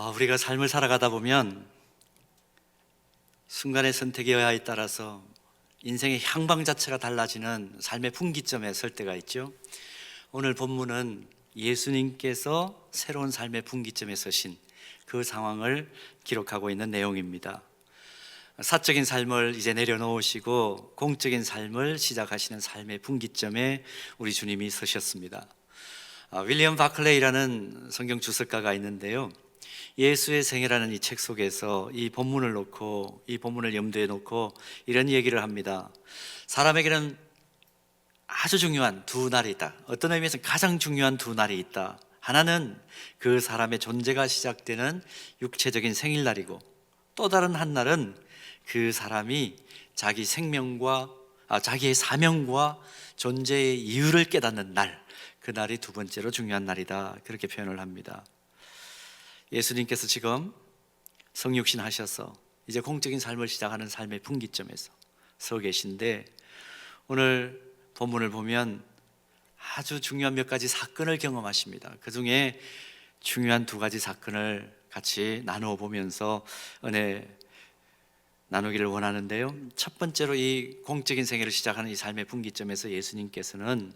우리가 삶을 살아가다 보면 순간의 선택의 여하에 따라서 인생의 향방 자체가 달라지는 삶의 분기점에 설 때가 있죠. 오늘 본문은 예수님께서 새로운 삶의 분기점에 서신 그 상황을 기록하고 있는 내용입니다. 사적인 삶을 이제 내려놓으시고 공적인 삶을 시작하시는 삶의 분기점에 우리 주님이 서셨습니다. 윌리엄 바클레이라는 성경 주석가가 있는데요, 예수의 생애라는 이 책 속에서 이 본문을 놓고, 이 본문을 염두에 놓고 이런 얘기를 합니다. 사람에게는 아주 중요한 두 날이 있다. 어떤 의미에서 가장 중요한 두 날이 있다. 하나는 그 사람의 존재가 시작되는 육체적인 생일날이고, 또 다른 한 날은 그 사람이 자기 생명과 자기의 사명과 존재의 이유를 깨닫는 날, 그 날이 두 번째로 중요한 날이다. 그렇게 표현을 합니다. 예수님께서 지금 성육신 하셔서 이제 공적인 삶을 시작하는 삶의 분기점에서 서 계신데, 오늘 본문을 보면 아주 중요한 몇 가지 사건을 경험하십니다. 그 중에 중요한 두 가지 사건을 같이 나누어 보면서 은혜 나누기를 원하는데요, 첫 번째로 이 공적인 생애를 시작하는 이 삶의 분기점에서 예수님께서는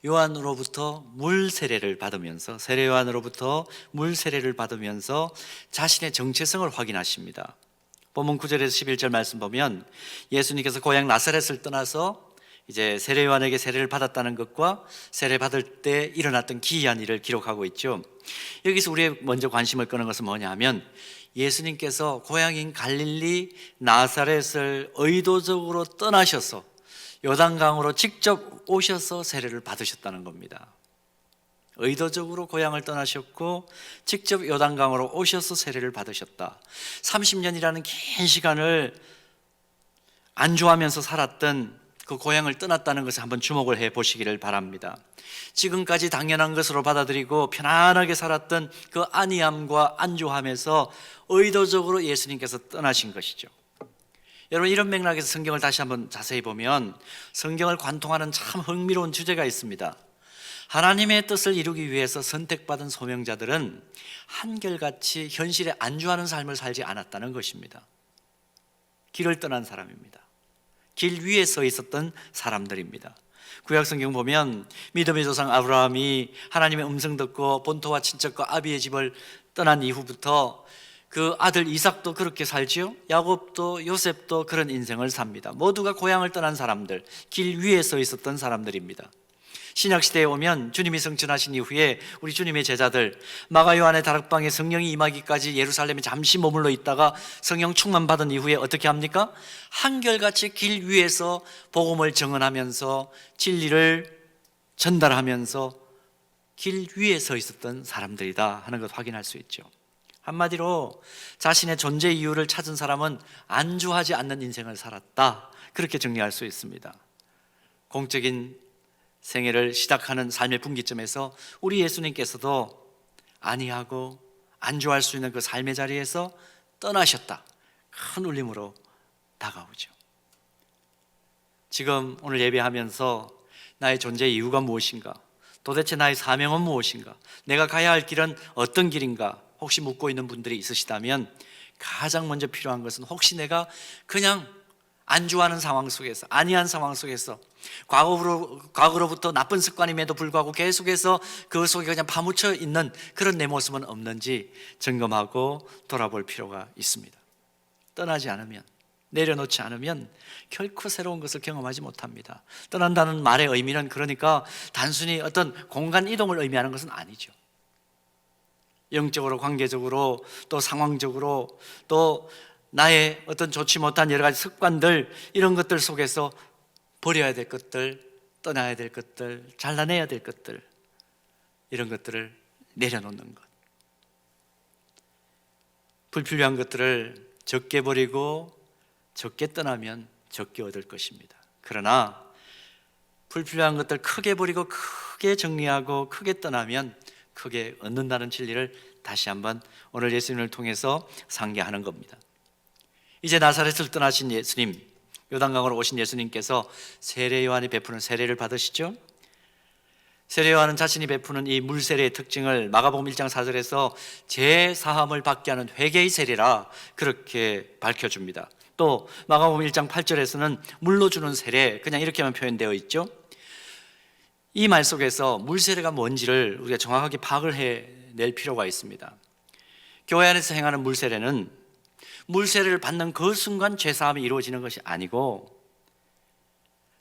요한으로부터 물 세례를 받으면서, 세례 요한으로부터 물 세례를 받으면서 자신의 정체성을 확인하십니다. 본문 9절에서 11절 말씀 보면 예수님께서 고향 나사렛을 떠나서 이제 세례 요한에게 세례를 받았다는 것과 세례 받을 때 일어났던 기이한 일을 기록하고 있죠. 여기서 우리의 먼저 관심을 끄는 것은 뭐냐 하면, 예수님께서 고향인 갈릴리 나사렛을 의도적으로 떠나셔서 요단강으로 직접 오셔서 세례를 받으셨다는 겁니다. 의도적으로 고향을 떠나셨고 직접 요단강으로 오셔서 세례를 받으셨다. 30년이라는 긴 시간을 안주하면서 살았던 그 고향을 떠났다는 것을 한번 주목을 해 보시기를 바랍니다. 지금까지 당연한 것으로 받아들이고 편안하게 살았던 그 안이함과 안주함에서 의도적으로 예수님께서 떠나신 것이죠. 여러분, 이런 맥락에서 성경을 다시 한번 자세히 보면 성경을 관통하는 참 흥미로운 주제가 있습니다. 하나님의 뜻을 이루기 위해서 선택받은 소명자들은 한결같이 현실에 안주하는 삶을 살지 않았다는 것입니다. 길을 떠난 사람입니다. 길 위에 서 있었던 사람들입니다. 구약 성경 보면 믿음의 조상 아브라함이 하나님의 음성 듣고 본토와 친척과 아비의 집을 떠난 이후부터 그 아들 이삭도 그렇게 살지요. 야곱도 요셉도 그런 인생을 삽니다. 모두가 고향을 떠난 사람들, 길 위에 서 있었던 사람들입니다. 신약시대에 오면 주님이 승천하신 이후에 우리 주님의 제자들, 마가 요한의 다락방에 성령이 임하기까지 예루살렘에 잠시 머물러 있다가 성령 충만 받은 이후에 어떻게 합니까? 한결같이 길 위에서 복음을 증언하면서 진리를 전달하면서 길 위에 서 있었던 사람들이다 하는 것 확인할 수 있죠. 한마디로 자신의 존재 이유를 찾은 사람은 안주하지 않는 인생을 살았다, 그렇게 정리할 수 있습니다. 공적인 생애를 시작하는 삶의 분기점에서 우리 예수님께서도 안이하고 안주할 수 있는 그 삶의 자리에서 떠나셨다, 큰 울림으로 다가오죠. 지금 오늘 예배하면서 나의 존재 이유가 무엇인가, 도대체 나의 사명은 무엇인가, 내가 가야 할 길은 어떤 길인가 혹시 묻고 있는 분들이 있으시다면, 가장 먼저 필요한 것은 혹시 내가 그냥 안주하는 상황 속에서, 안이한 상황 속에서 과거로부터 나쁜 습관임에도 불구하고 계속해서 그 속에 그냥 파묻혀 있는 그런 내 모습은 없는지 점검하고 돌아볼 필요가 있습니다. 떠나지 않으면, 내려놓지 않으면 결코 새로운 것을 경험하지 못합니다. 떠난다는 말의 의미는 그러니까 단순히 어떤 공간 이동을 의미하는 것은 아니죠. 영적으로, 관계적으로, 또 상황적으로, 또 나의 어떤 좋지 못한 여러 가지 습관들, 이런 것들 속에서 버려야 될 것들, 떠나야 될 것들, 잘라내야 될 것들, 이런 것들을 내려놓는 것. 불필요한 것들을 적게 버리고 적게 떠나면 적게 얻을 것입니다. 그러나 불필요한 것들 크게 버리고 크게 정리하고 크게 떠나면 크게 얻는다는 진리를 다시 한번 오늘 예수님을 통해서 상기하는 겁니다. 이제 나사렛을 떠나신 예수님, 요단강으로 오신 예수님께서 세례 요한이 베푸는 세례를 받으시죠. 세례요한은 자신이 베푸는 이 물세례의 특징을 마가복음 1장 4절에서 제사함을 받게 하는 회개의 세례라 그렇게 밝혀줍니다. 또 마가복음 1장 8절에서는 물로 주는 세례, 그냥 이렇게만 표현되어 있죠. 이 말 속에서 물세례가 뭔지를 우리가 정확하게 파악을 해낼 필요가 있습니다. 교회 안에서 행하는 물세례는 물세례를 받는 그 순간 죄사함이 이루어지는 것이 아니고,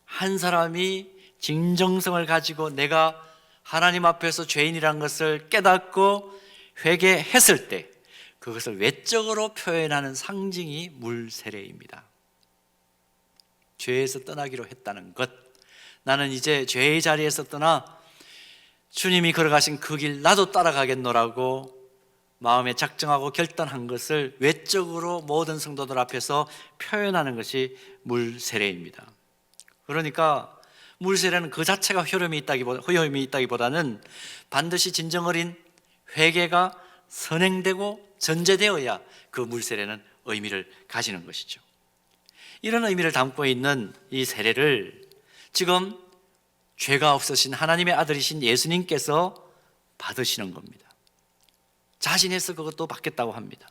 한 사람이 진정성을 가지고 내가 하나님 앞에서 죄인이라는 것을 깨닫고 회개했을 때 그것을 외적으로 표현하는 상징이 물세례입니다. 죄에서 떠나기로 했다는 것, 나는 이제 죄의 자리에서 떠나 주님이 걸어가신 그 길 나도 따라가겠노라고 마음에 작정하고 결단한 것을 외적으로 모든 성도들 앞에서 표현하는 것이 물세례입니다. 그러니까 물세례는 그 자체가 효험이 있다기보다는 반드시 진정 어린 회개가 선행되고 전제되어야 그 물세례는 의미를 가지는 것이죠. 이런 의미를 담고 있는 이 세례를 지금 죄가 없으신 하나님의 아들이신 예수님께서 받으시는 겁니다. 자신에서 그것도 받겠다고 합니다.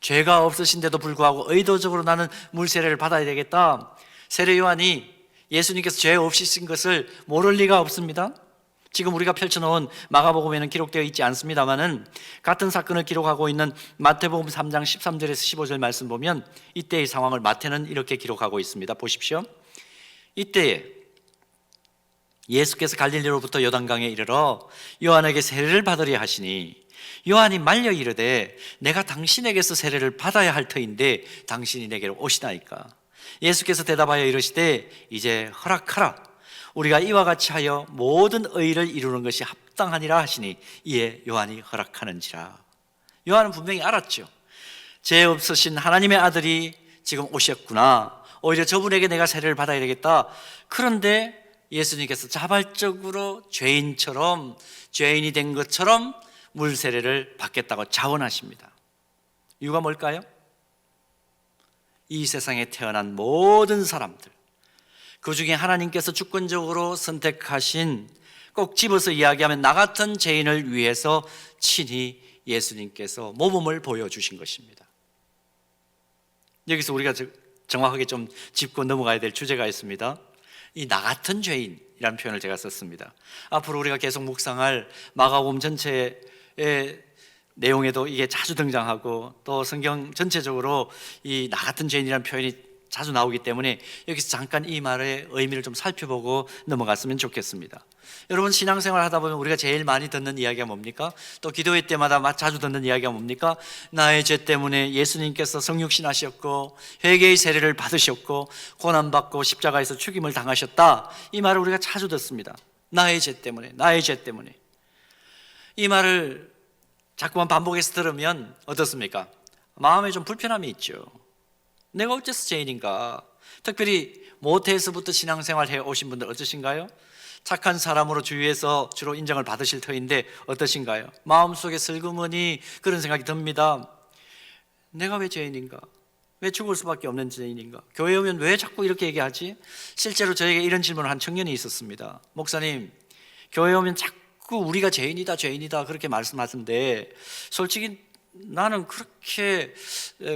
죄가 없으신데도 불구하고 의도적으로 나는 물세례를 받아야 되겠다. 세례 요한이 예수님께서 죄 없으신 것을 모를 리가 없습니다. 지금 우리가 펼쳐놓은 마가복음에는 기록되어 있지 않습니다만은 같은 사건을 기록하고 있는 마태복음 3장 13절에서 15절 말씀 보면 이때의 상황을 마태는 이렇게 기록하고 있습니다. 보십시오. 이때에 예수께서 갈릴리로부터 요단강에 이르러 요한에게 세례를 받으려 하시니 요한이 말려 이르되 내가 당신에게서 세례를 받아야 할 터인데 당신이 내게로 오시나이까. 예수께서 대답하여 이르시되 이제 허락하라. 우리가 이와 같이 하여 모든 의를 이루는 것이 합당하니라 하시니 이에 요한이 허락하는지라. 요한은 분명히 알았죠. 죄 없으신 하나님의 아들이 지금 오셨구나. 오히려 저분에게 내가 세례를 받아야 되겠다. 그런데 예수님께서 자발적으로 죄인이 된 것처럼 물세례를 받겠다고 자원하십니다. 이유가 뭘까요? 이 세상에 태어난 모든 사람들, 그 중에 하나님께서 주권적으로 선택하신, 꼭 집어서 이야기하면 나 같은 죄인을 위해서 친히 예수님께서 모범을 보여주신 것입니다. 여기서 우리가 정확하게 좀 짚고 넘어가야 될 주제가 있습니다. 이 나 같은 죄인이라는 표현을 제가 썼습니다. 앞으로 우리가 계속 묵상할 마가복음 전체의 내용에도 이게 자주 등장하고 또 성경 전체적으로 이 나 같은 죄인이라는 표현이 자주 나오기 때문에 여기서 잠깐 이 말의 의미를 좀 살펴보고 넘어갔으면 좋겠습니다. 여러분, 신앙생활 하다 보면 우리가 제일 많이 듣는 이야기가 뭡니까? 또 기도회 때마다 자주 듣는 이야기가 뭡니까? 나의 죄 때문에 예수님께서 성육신하셨고 회개의 세례를 받으셨고 고난받고 십자가에서 죽임을 당하셨다. 이 말을 우리가 자주 듣습니다. 나의 죄 때문에, 나의 죄 때문에. 이 말을 자꾸만 반복해서 들으면 어떻습니까? 마음에 좀 불편함이 있죠. 내가 어째서 죄인인가? 특별히 모태에서부터 신앙생활 해오신 분들 어떠신가요? 착한 사람으로 주위에서 주로 인정을 받으실 터인데 어떠신가요? 마음속에 슬그머니 그런 생각이 듭니다. 내가 왜 죄인인가? 왜 죽을 수밖에 없는 죄인인가? 교회 오면 왜 자꾸 이렇게 얘기하지? 실제로 저에게 이런 질문을 한 청년이 있었습니다. 목사님, 교회 오면 자꾸 우리가 죄인이다 그렇게 말씀하던데 솔직히 나는 그렇게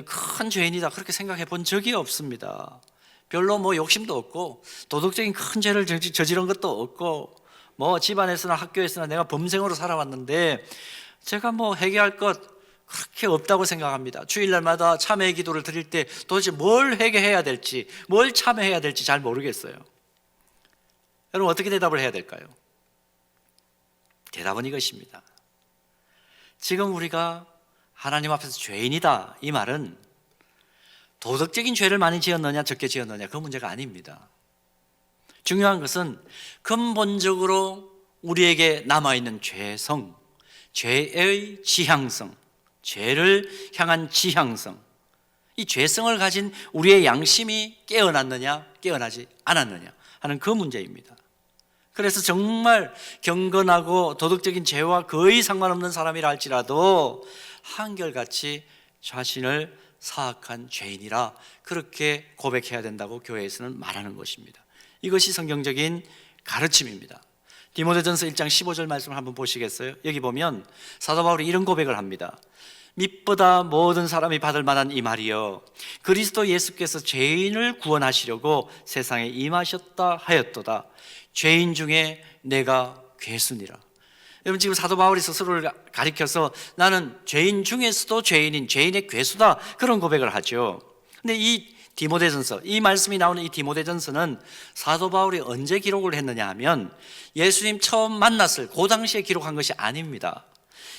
큰 죄인이다 그렇게 생각해 본 적이 없습니다. 별로 뭐 욕심도 없고 도덕적인 큰 죄를 저지른 것도 없고 뭐 집안에서나 학교에서나 내가 범생으로 살아왔는데 제가 뭐 회개할 것 그렇게 없다고 생각합니다. 주일날마다 참회 기도를 드릴 때 도대체 뭘 회개해야 될지, 뭘 참회해야 될지 잘 모르겠어요. 여러분, 어떻게 대답을 해야 될까요? 대답은 이것입니다. 지금 우리가 하나님 앞에서 죄인이다, 이 말은 도덕적인 죄를 많이 지었느냐 적게 지었느냐 그 문제가 아닙니다. 중요한 것은 근본적으로 우리에게 남아있는 죄성, 죄의 지향성, 죄를 향한 지향성, 이 죄성을 가진 우리의 양심이 깨어났느냐 깨어나지 않았느냐 하는 그 문제입니다. 그래서 정말 경건하고 도덕적인 죄와 거의 상관없는 사람이라 할지라도 한결같이 자신을 사악한 죄인이라 그렇게 고백해야 된다고 교회에서는 말하는 것입니다. 이것이 성경적인 가르침입니다. 디모데전서 1장 15절 말씀을 한번 보시겠어요? 여기 보면 사도 바울이 이런 고백을 합니다. mit보다 모든 사람이 받을 만한 이 말이여, 그리스도 예수께서 죄인을 구원하시려고 세상에 임하셨다 하였도다. 죄인 중에 내가 괴순이라. 여러분, 지금 사도 바울이 스스로를 가리켜서 나는 죄인 중에서도 죄인인 죄인의 괴수다, 그런 고백을 하죠. 근데 이 디모데전서, 이 말씀이 나오는 이 디모데전서는 사도 바울이 언제 기록을 했느냐 하면 예수님 처음 만났을 그 당시에 기록한 것이 아닙니다.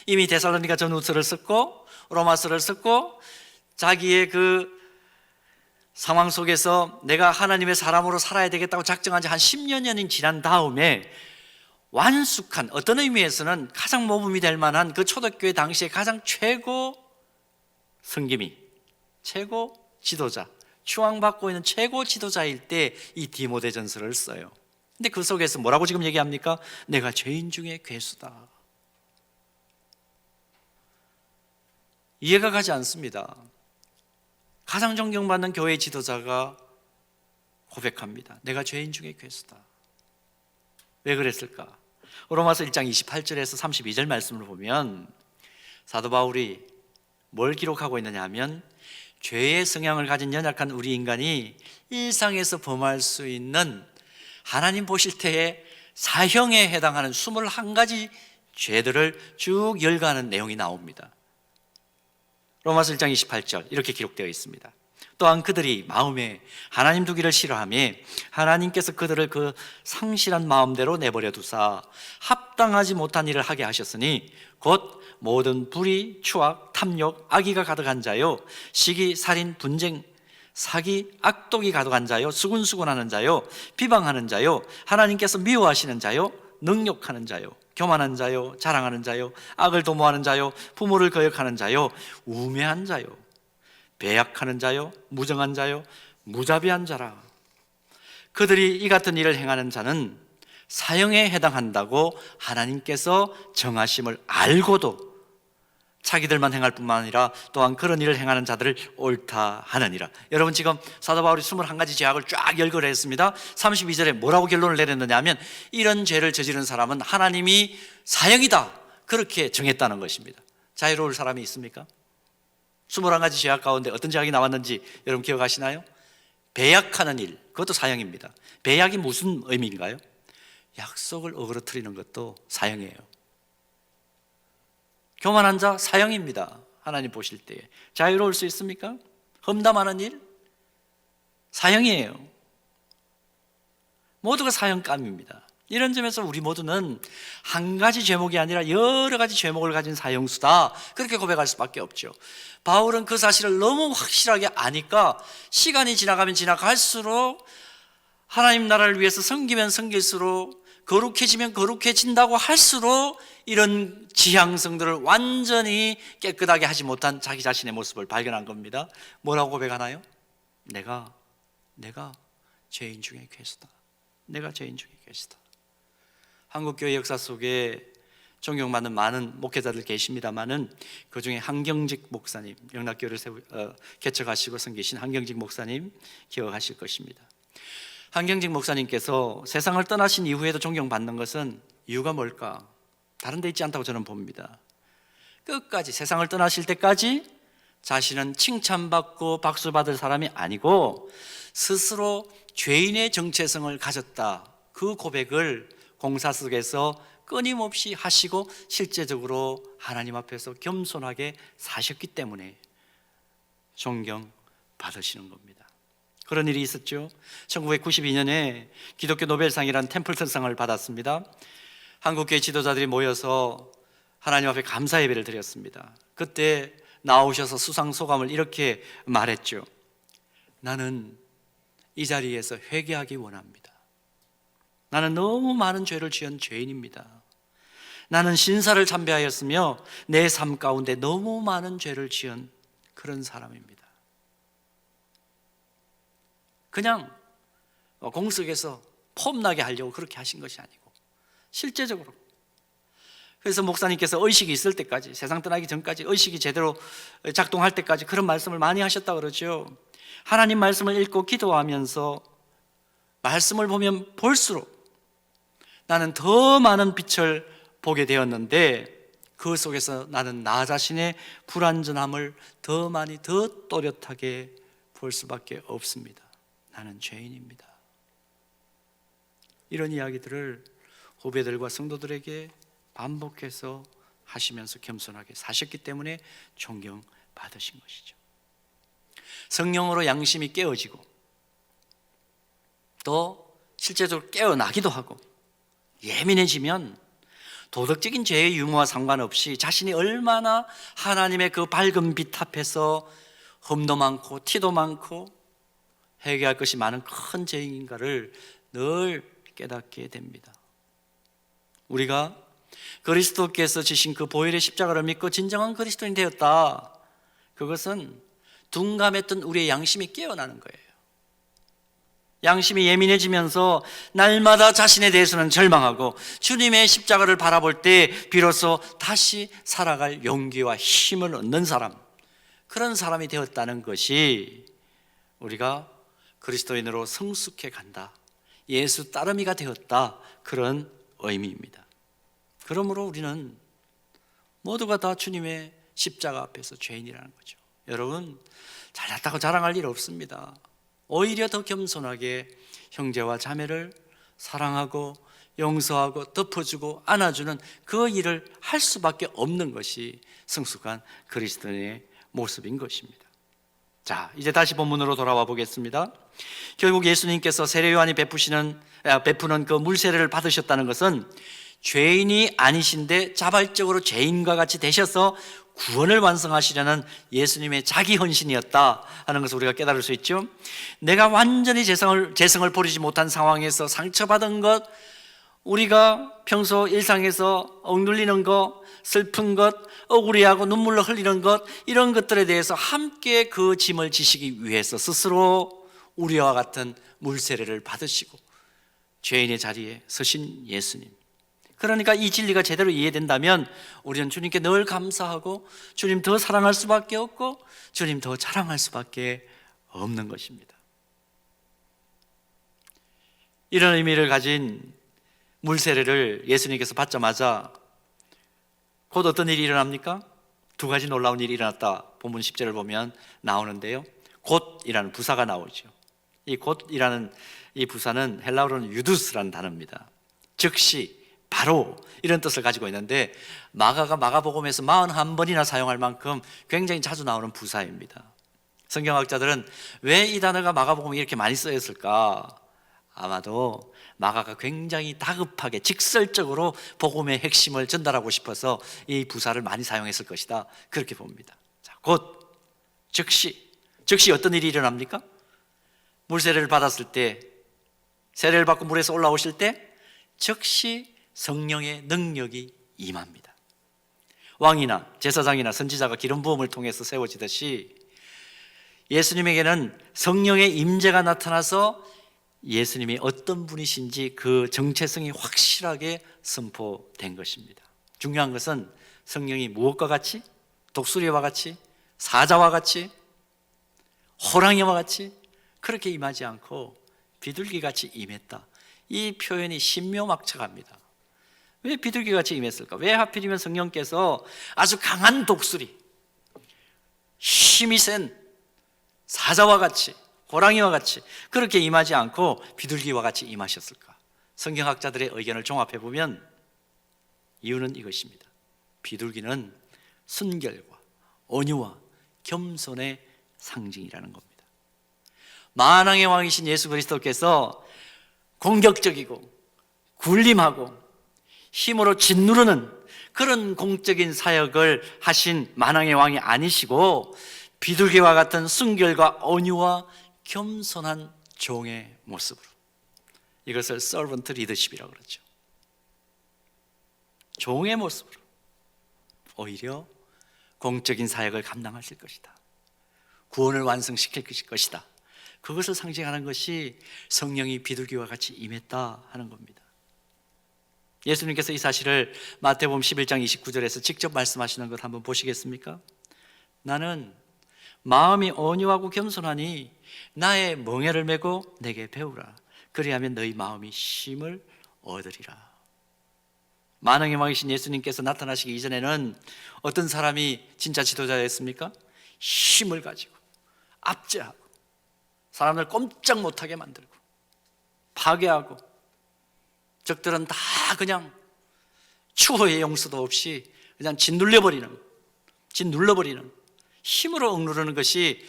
이미 데살로니가 전후서를 썼고 로마서를 썼고 자기의 그 상황 속에서 내가 하나님의 사람으로 살아야 되겠다고 작정한 지 한 10여 년이 지난 다음에 완숙한, 어떤 의미에서는 가장 모범이 될 만한 그 초대교회 당시에 가장 최고 성김이, 최고 지도자, 추앙받고 있는 최고 지도자일 때 이 디모데전서를 써요. 근데 그 속에서 뭐라고 지금 얘기합니까? 내가 죄인 중에 괴수다. 이해가 가지 않습니다. 가장 존경받는 교회 지도자가 고백합니다. 내가 죄인 중에 괴수다. 왜 그랬을까? 로마서 1장 28절에서 32절 말씀을 보면 사도 바울이 뭘 기록하고 있느냐 하면 죄의 성향을 가진 연약한 우리 인간이 일상에서 범할 수 있는 하나님 보실 때에 사형에 해당하는 21가지 죄들을 쭉 열거하는 내용이 나옵니다. 로마서 1장 28절 이렇게 기록되어 있습니다. 또한 그들이 마음에 하나님 두기를 싫어하며 하나님께서 그들을 그 상실한 마음대로 내버려 두사 합당하지 못한 일을 하게 하셨으니 곧 모든 불의, 추악, 탐욕, 악의가 가득한 자요, 시기, 살인, 분쟁, 사기, 악독이 가득한 자요, 수군수군하는 자요, 비방하는 자요, 하나님께서 미워하시는 자요, 능욕하는 자요, 교만한 자요, 자랑하는 자요, 악을 도모하는 자요, 부모를 거역하는 자요, 우매한 자요, 배약하는 자요, 무정한 자요, 무자비한 자라. 그들이 이 같은 일을 행하는 자는 사형에 해당한다고 하나님께서 정하심을 알고도 자기들만 행할 뿐만 아니라 또한 그런 일을 행하는 자들을 옳다 하느니라. 여러분, 지금 사도 바울이 21가지 죄악을 쫙 열거를 했습니다. 32절에 뭐라고 결론을 내렸느냐 하면 이런 죄를 저지른 사람은 하나님이 사형이다, 그렇게 정했다는 것입니다. 자유로울 사람이 있습니까? 21가지 죄악 가운데 어떤 죄악이 나왔는지 여러분 기억하시나요? 배약하는 일, 그것도 사형입니다. 배약이 무슨 의미인가요? 약속을 어그러뜨리는 것도 사형이에요. 교만한 자 사형입니다. 하나님 보실 때에. 자유로울 수 있습니까? 험담하는 일 사형이에요. 모두가 사형감입니다. 이런 점에서 우리 모두는 한 가지 죄목이 아니라 여러 가지 죄목을 가진 사형수다, 그렇게 고백할 수밖에 없죠. 바울은 그 사실을 너무 확실하게 아니까 시간이 지나가면 지나갈수록 하나님 나라를 위해서 섬기면 섬길수록, 거룩해지면 거룩해진다고 할수록 이런 지향성들을 완전히 깨끗하게 하지 못한 자기 자신의 모습을 발견한 겁니다. 뭐라고 고백하나요? 내가 죄인 중에 괴수다. 내가 죄인 중에 괴수다. 한국교회 역사 속에 존경받는 많은 목회자들 계십니다마는 그 중에 한경직 목사님, 영락교회를 개척하시고 섬기신 한경직 목사님 기억하실 것입니다. 한경직 목사님께서 세상을 떠나신 이후에도 존경받는 것은 이유가 뭘까? 다른 데 있지 않다고 저는 봅니다. 끝까지, 세상을 떠나실 때까지 자신은 칭찬받고 박수받을 사람이 아니고 스스로 죄인의 정체성을 가졌다, 그 고백을 공사 속에서 끊임없이 하시고 실제적으로 하나님 앞에서 겸손하게 사셨기 때문에 존경받으시는 겁니다. 그런 일이 있었죠. 1992년에 기독교 노벨상이라는 템플턴상을 받았습니다. 한국교회 지도자들이 모여서 하나님 앞에 감사 예배를 드렸습니다. 그때 나오셔서 수상 소감을 이렇게 말했죠. 나는 이 자리에서 회개하기 원합니다. 나는 너무 많은 죄를 지은 죄인입니다. 나는 신사를 참배하였으며 내 삶 가운데 너무 많은 죄를 지은 그런 사람입니다. 그냥 공석에서 폼나게 하려고 그렇게 하신 것이 아니고 실제적으로. 그래서 목사님께서 의식이 있을 때까지, 세상 떠나기 전까지 의식이 제대로 작동할 때까지 그런 말씀을 많이 하셨다 그러죠. 하나님 말씀을 읽고 기도하면서 말씀을 보면 볼수록 나는 더 많은 빛을 보게 되었는데 그 속에서 나는 나 자신의 불완전함을 더 많이 더 또렷하게 볼 수밖에 없습니다. 나는 죄인입니다. 이런 이야기들을 후배들과 성도들에게 반복해서 하시면서 겸손하게 사셨기 때문에 존경받으신 것이죠. 성령으로 양심이 깨어지고 또 실제적으로 깨어나기도 하고 예민해지면 도덕적인 죄의 유무와 상관없이 자신이 얼마나 하나님의 그 밝은 빛 앞에서 흠도 많고 티도 많고 해결할 것이 많은 큰 죄인인가를 늘 깨닫게 됩니다. 우리가 그리스도께서 지신 그 보혈의 십자가를 믿고 진정한 그리스도인이 되었다. 그것은 둔감했던 우리의 양심이 깨어나는 거예요. 양심이 예민해지면서 날마다 자신에 대해서는 절망하고 주님의 십자가를 바라볼 때 비로소 다시 살아갈 용기와 힘을 얻는 사람, 그런 사람이 되었다는 것이 우리가 그리스도인으로 성숙해 간다, 예수 따르미가 되었다, 그런 의미입니다. 그러므로 우리는 모두가 다 주님의 십자가 앞에서 죄인이라는 거죠. 여러분, 잘났다고 자랑할 일 없습니다. 오히려 더 겸손하게 형제와 자매를 사랑하고 용서하고 덮어주고 안아주는 그 일을 할 수밖에 없는 것이 성숙한 그리스도인의 모습인 것입니다. 자, 이제 다시 본문으로 돌아와 보겠습니다. 결국 예수님께서 세례요한이 베푸는 그 물세례를 받으셨다는 것은 죄인이 아니신데 자발적으로 죄인과 같이 되셔서 구원을 완성하시려는 예수님의 자기 헌신이었다 하는 것을 우리가 깨달을 수 있죠. 내가 완전히 재성을 버리지 못한 상황에서 상처받은 것, 우리가 평소 일상에서 억눌리는 것, 슬픈 것, 억울해하고 눈물로 흘리는 것, 이런 것들에 대해서 함께 그 짐을 지시기 위해서 스스로 우리와 같은 물세례를 받으시고 죄인의 자리에 서신 예수님, 그러니까 이 진리가 제대로 이해된다면 우리는 주님께 늘 감사하고 주님 더 사랑할 수밖에 없고 주님 더 자랑할 수밖에 없는 것입니다. 이런 의미를 가진 물세례를 예수님께서 받자마자 곧 어떤 일이 일어납니까? 두 가지 놀라운 일이 일어났다. 본문 10절을 보면 나오는데요, 곧이라는 부사가 나오죠. 이 곧이라는 이 부사는 헬라어로는 유두스라는 단어입니다. 즉시, 바로, 이런 뜻을 가지고 있는데 마가가 마가복음에서 41번이나 사용할 만큼 굉장히 자주 나오는 부사입니다. 성경학자들은 왜 이 단어가 마가복음에 이렇게 많이 쓰였을까? 아마도 마가가 굉장히 다급하게 직설적으로 복음의 핵심을 전달하고 싶어서 이 부사를 많이 사용했을 것이다, 그렇게 봅니다. 자, 곧, 즉시 어떤 일이 일어납니까? 물세례를 받았을 때, 세례를 받고 물에서 올라오실 때 즉시 성령의 능력이 임합니다. 왕이나 제사장이나 선지자가 기름 부음을 통해서 세워지듯이 예수님에게는 성령의 임재가 나타나서 예수님이 어떤 분이신지 그 정체성이 확실하게 선포된 것입니다. 중요한 것은 성령이 무엇과 같이? 독수리와 같이? 사자와 같이? 호랑이와 같이? 그렇게 임하지 않고 비둘기같이 임했다. 이 표현이 신묘막측합니다. 왜 비둘기같이 임했을까? 왜 하필이면 성령께서 아주 강한 독수리, 힘이 센 사자와 같이, 호랑이와 같이 그렇게 임하지 않고 비둘기와 같이 임하셨을까? 성경학자들의 의견을 종합해보면 이유는 이것입니다. 비둘기는 순결과 온유와 겸손의 상징이라는 겁니다. 만왕의 왕이신 예수 그리스도께서 공격적이고 군림하고 힘으로 짓누르는 그런 공적인 사역을 하신 만왕의 왕이 아니시고 비둘기와 같은 순결과 온유와 겸손한 종의 모습으로, 이것을 서번트 리더십이라고 그러죠. 종의 모습으로 오히려 공적인 사역을 감당하실 것이다, 구원을 완성시킬 것이다, 그것을 상징하는 것이 성령이 비둘기와 같이 임했다 하는 겁니다. 예수님께서 이 사실을 마태복음 11장 29절에서 직접 말씀하시는 것 한번 보시겠습니까? 나는 마음이 온유하고 겸손하니 나의 멍에를 메고 내게 배우라. 그리하면 너희 마음이 쉼을 얻으리라. 만왕의 왕이신 예수님께서 나타나시기 이전에는 어떤 사람이 진짜 지도자였습니까? 힘을 가지고 압제하고 사람들 꼼짝 못하게 만들고 파괴하고 적들은 다 그냥 추호의 용서도 없이 그냥 짓눌러버리는 힘으로 억누르는 것이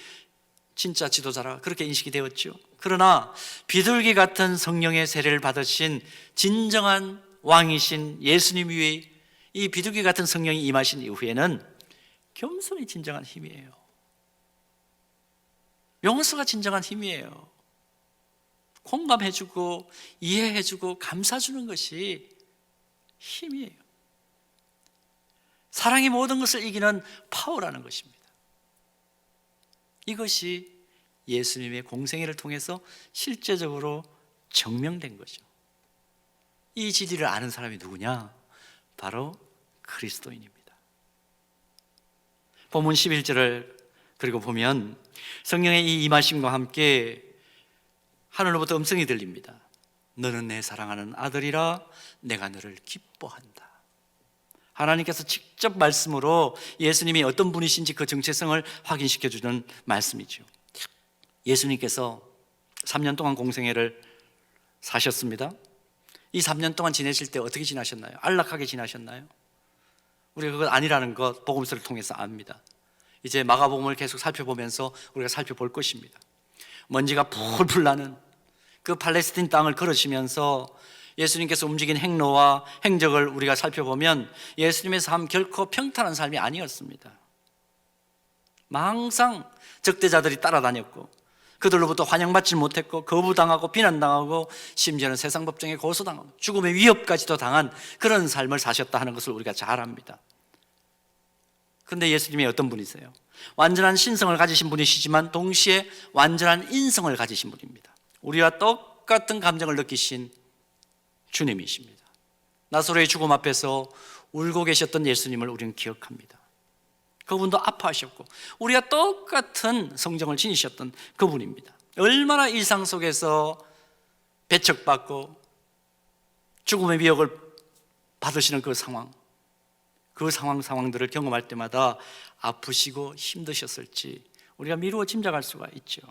진짜 지도자라 그렇게 인식이 되었죠. 그러나 비둘기 같은 성령의 세례를 받으신 진정한 왕이신 예수님 위에 이 비둘기 같은 성령이 임하신 이후에는 겸손이 진정한 힘이에요. 용서가 진정한 힘이에요. 공감해주고 이해해주고 감싸주는 것이 힘이에요. 사랑이 모든 것을 이기는 파워라는 것입니다. 이것이 예수님의 공생애를 통해서 실제적으로 증명된 거죠. 이 진리를 아는 사람이 누구냐? 바로 그리스도인입니다. 본문 11절을 그리고 보면 성령의 이 임하심과 함께 하늘로부터 음성이 들립니다. 너는 내 사랑하는 아들이라 내가 너를 기뻐한다. 하나님께서 직접 말씀으로 예수님이 어떤 분이신지 그 정체성을 확인시켜주는 말씀이죠. 예수님께서 3년 동안 공생애를 사셨습니다. 이 3년 동안 지내실 때 어떻게 지나셨나요? 안락하게 지나셨나요? 우리가 그것 아니라는 것 복음서를 통해서 압니다. 이제 마가복음을 계속 살펴보면서 우리가 살펴볼 것입니다. 먼지가 풀풀 나는 그 팔레스틴 땅을 걸으시면서 예수님께서 움직인 행로와 행적을 우리가 살펴보면 예수님의 삶 결코 평탄한 삶이 아니었습니다. 항상 적대자들이 따라다녔고 그들로부터 환영받지 못했고 거부당하고 비난당하고 심지어는 세상 법정에 고소당하고 죽음의 위협까지도 당한 그런 삶을 사셨다 하는 것을 우리가 잘 압니다. 그런데 예수님이 어떤 분이세요? 완전한 신성을 가지신 분이시지만 동시에 완전한 인성을 가지신 분입니다. 우리와 똑같은 감정을 느끼신 주님이십니다. 나사로의 죽음 앞에서 울고 계셨던 예수님을 우리는 기억합니다. 그분도 아파하셨고 우리와 똑같은 성정을 지니셨던 그분입니다. 얼마나 일상 속에서 배척받고 죽음의 미혹을 받으시는 그 상황들을 경험할 때마다 아프시고 힘드셨을지 우리가 미루어 짐작할 수가 있죠.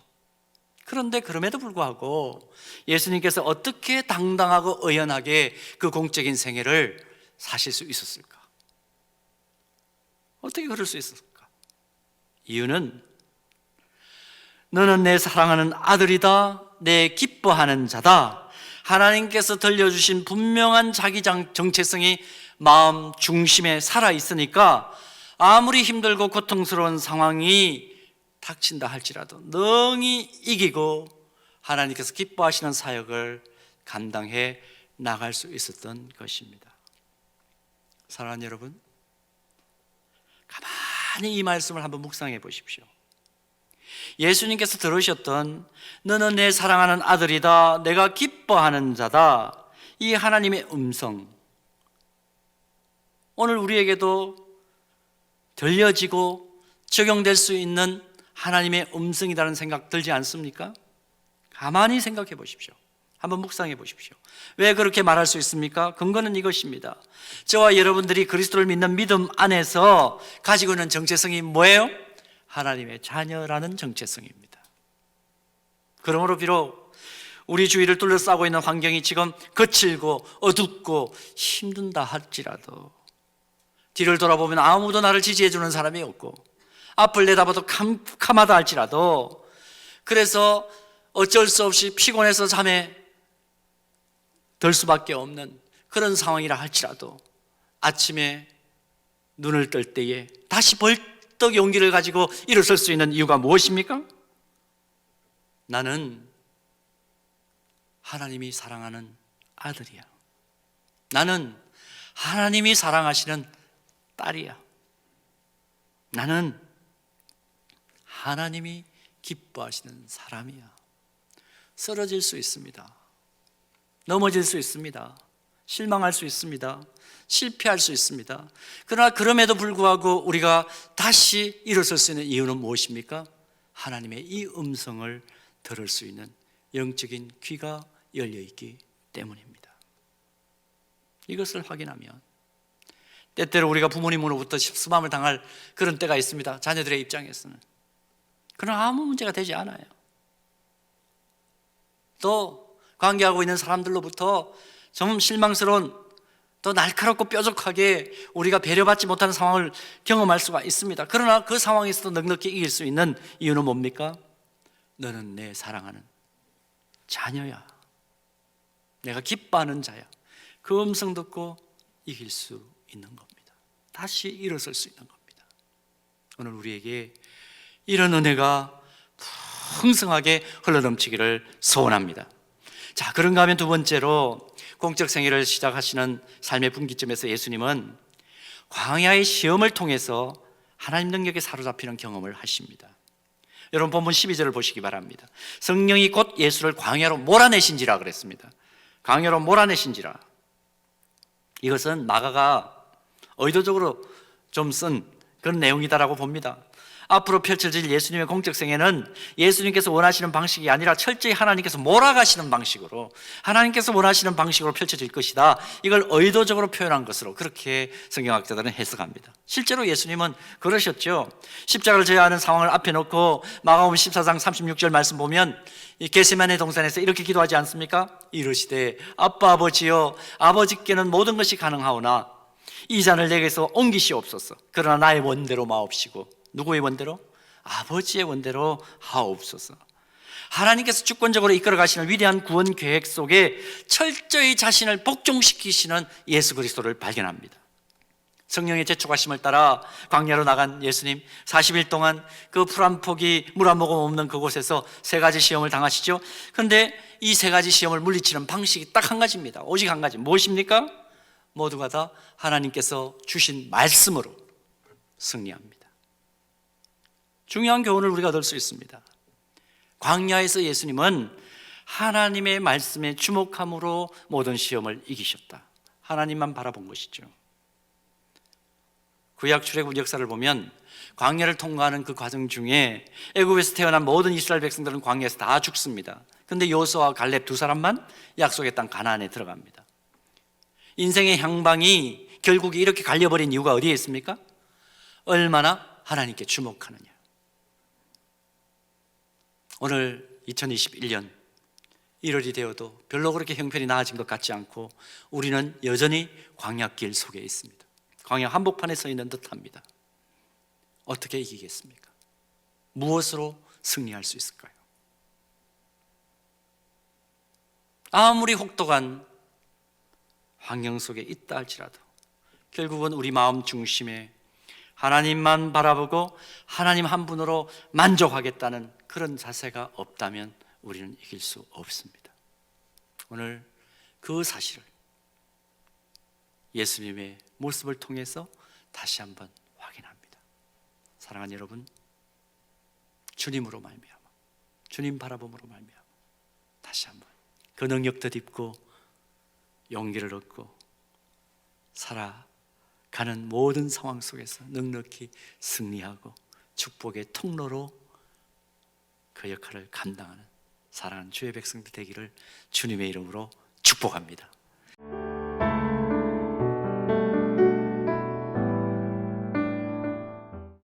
그런데 그럼에도 불구하고 예수님께서 어떻게 당당하고 의연하게 그 공적인 생애를 사실 수 있었을까? 어떻게 그럴 수 있었을까? 이유는 너는 내 사랑하는 아들이다, 내 기뻐하는 자다. 하나님께서 들려주신 분명한 자기 정체성이 마음 중심에 살아있으니까 아무리 힘들고 고통스러운 상황이 닥친다 할지라도 능히 이기고 하나님께서 기뻐하시는 사역을 감당해 나갈 수 있었던 것입니다. 사랑하는 여러분, 가만히 이 말씀을 한번 묵상해 보십시오. 예수님께서 들으셨던 너는 내 사랑하는 아들이다, 내가 기뻐하는 자다, 이 하나님의 음성, 오늘 우리에게도 들려지고 적용될 수 있는 하나님의 음성이라는 생각 들지 않습니까? 가만히 생각해 보십시오. 한번 묵상해 보십시오. 왜 그렇게 말할 수 있습니까? 근거는 이것입니다. 저와 여러분들이 그리스도를 믿는 믿음 안에서 가지고 있는 정체성이 뭐예요? 하나님의 자녀라는 정체성입니다. 그러므로 비록 우리 주위를 둘러싸고 있는 환경이 지금 거칠고 어둡고 힘든다 할지라도, 뒤를 돌아보면 아무도 나를 지지해 주는 사람이 없고 앞을 내다봐도 캄캄하다 할지라도, 그래서 어쩔 수 없이 피곤해서 잠에 들 수밖에 없는 그런 상황이라 할지라도 아침에 눈을 뜰 때에 다시 벌떡 용기를 가지고 일어설 수 있는 이유가 무엇입니까? 나는 하나님이 사랑하는 아들이야. 나는 하나님이 사랑하시는 딸이야. 나는 하나님이 기뻐하시는 사람이야. 쓰러질 수 있습니다. 넘어질 수 있습니다. 실망할 수 있습니다. 실패할 수 있습니다. 그러나 그럼에도 불구하고 우리가 다시 일어설 수 있는 이유는 무엇입니까? 하나님의 이 음성을 들을 수 있는 영적인 귀가 열려있기 때문입니다. 이것을 확인하면 때때로 우리가 부모님으로부터 십수마음을 당할 그런 때가 있습니다. 자녀들의 입장에서는. 그러나 아무 문제가 되지 않아요. 또 관계하고 있는 사람들로부터 좀 실망스러운, 또 날카롭고 뾰족하게 우리가 배려받지 못하는 상황을 경험할 수가 있습니다. 그러나 그 상황에서도 넉넉히 이길 수 있는 이유는 뭡니까? 너는 내 사랑하는 자녀야, 내가 기뻐하는 자야. 그 음성 듣고 이길 수 있는 겁니다. 다시 일어설 수 있는 겁니다. 오늘 우리에게 이런 은혜가 풍성하게 흘러넘치기를 소원합니다. 자, 그런가 하면 두 번째로 공적 생애를 시작하시는 삶의 분기점에서 예수님은 광야의 시험을 통해서 하나님 능력에 사로잡히는 경험을 하십니다. 여러분 본문 12절을 보시기 바랍니다. 성령이 곧 예수를 광야로 몰아내신지라 그랬습니다. 광야로 몰아내신지라. 이것은 마가가 의도적으로 좀 쓴 그런 내용이다라고 봅니다. 앞으로 펼쳐질 예수님의 공적 생애는 예수님께서 원하시는 방식이 아니라 철저히 하나님께서 몰아가시는 방식으로, 하나님께서 원하시는 방식으로 펼쳐질 것이다. 이걸 의도적으로 표현한 것으로 그렇게 성경학자들은 해석합니다. 실제로 예수님은 그러셨죠. 십자가를 져야 하는 상황을 앞에 놓고 마가복음 14장 36절 말씀 보면 이 겟세마네 동산에서 이렇게 기도하지 않습니까? 이르시되 아빠 아버지여, 아버지께는 모든 것이 가능하오나 이 잔을 내게서 옮기시옵소서. 그러나 나의 원대로 마옵시고. 누구의 원대로? 아버지의 원대로 하옵소서. 하나님께서 주권적으로 이끌어 가시는 위대한 구원 계획 속에 철저히 자신을 복종시키시는 예수 그리스도를 발견합니다. 성령의 재촉하심을 따라 광야로 나간 예수님, 40일 동안 그 풀 한 폭이 물 한 모금 없는 그곳에서 세 가지 시험을 당하시죠. 그런데 이 세 가지 시험을 물리치는 방식이 딱 한 가지입니다. 오직 한 가지. 무엇입니까? 모두가 다 하나님께서 주신 말씀으로 승리합니다. 중요한 교훈을 우리가 얻을 수 있습니다. 광야에서 예수님은 하나님의 말씀에 주목함으로 모든 시험을 이기셨다. 하나님만 바라본 것이죠. 구약 출애굽 역사를 보면 광야를 통과하는 그 과정 중에 애굽에서 태어난 모든 이스라엘 백성들은 광야에서 다 죽습니다. 그런데 여호수아와 갈렙 두 사람만 약속의 땅 가나안에 들어갑니다. 인생의 향방이 결국 이렇게 갈려버린 이유가 어디에 있습니까? 얼마나 하나님께 주목하느냐. 오늘 2021년 1월이 되어도 별로 그렇게 형편이 나아진 것 같지 않고 우리는 여전히 광야길 속에 있습니다. 광야 한복판에 서 있는 듯합니다. 어떻게 이기겠습니까? 무엇으로 승리할 수 있을까요? 아무리 혹독한 환경 속에 있다 할지라도 결국은 우리 마음 중심에 하나님만 바라보고 하나님 한 분으로 만족하겠다는 그런 자세가 없다면 우리는 이길 수 없습니다. 오늘 그 사실을 예수님의 모습을 통해서 다시 한번 확인합니다. 사랑하는 여러분, 주님으로 말미암아, 주님 바라봄으로 말미암아 다시 한번 그 능력 덧입고 용기를 얻고 살아가는 모든 상황 속에서 넉넉히 승리하고 축복의 통로로 그 역할을 감당하는 사랑하는 주의 백성들 되기를 주님의 이름으로 축복합니다.